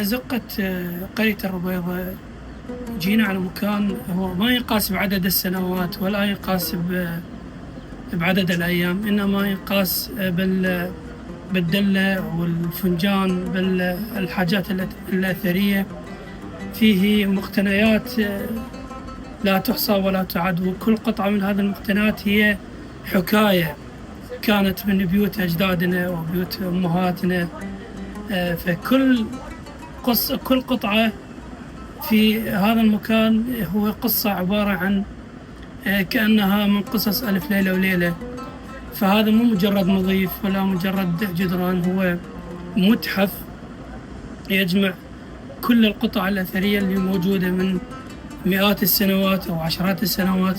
أزقة قرية الربيضة جينا على مكان هو ما يقاس بعدد السنوات ولا يقاس بعدد الأيام، إنما يقاس بالدلة والفنجان، بالحاجات الأثرية. فيه مقتنيات لا تحصى ولا تعد، وكل قطعة من هذه المقتنيات هي حكاية كانت من بيوت أجدادنا وبيوت أمهاتنا. فكل كل قطعة في هذا المكان هو قصة عبارة عن كأنها من قصص ألف ليلة وليلة. فهذا مو مجرد مضيف ولا مجرد جدران، هو متحف يجمع كل القطع الأثرية اللي موجودة من مئات السنوات أو عشرات السنوات.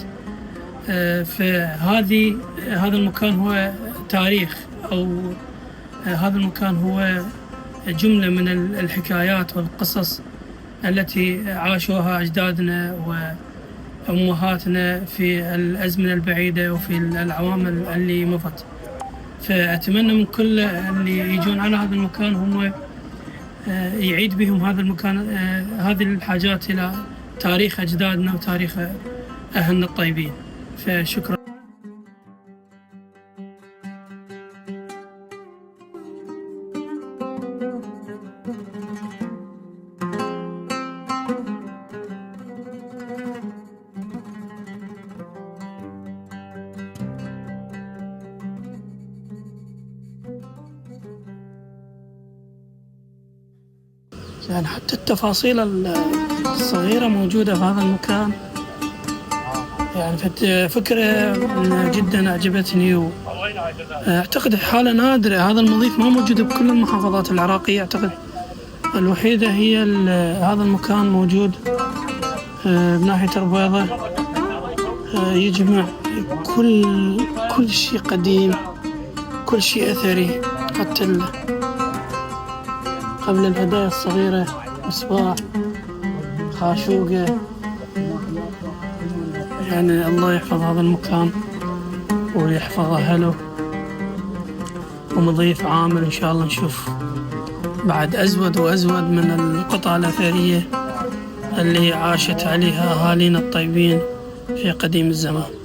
هذا المكان هو تاريخ، أو هذا المكان هو جملة من الحكايات والقصص التي عاشوها أجدادنا وأمهاتنا في الأزمنة البعيدة وفي الأعوام اللي مضت. فأتمنى من كل اللي يجون على هذا المكان هم يعيد بهم هذا المكان هذه الحاجات إلى تاريخ أجدادنا وتاريخ أهلنا الطيبين. فشكرا. يعني حتى التفاصيل الصغيرة موجودة في هذا المكان، يعني فكرة جدا أعجبتني، وأعتقد حالة نادرة. هذا المضيف ما موجود بكل المحافظات العراقية، أعتقد الوحيدة هي هذا المكان موجود بناحية الربيضة. يجمع كل شيء قديم، كل شيء أثري، حتى قبل الهدايا الصغيرة، مصباح، خاشوقة. يعني الله يحفظ هذا المكان ويحفظ أهله، ومضيف عامل إن شاء الله نشوف بعد أزود وأزود من القطع الأثرية اللي عاشت عليها أهالينا الطيبين في قديم الزمان.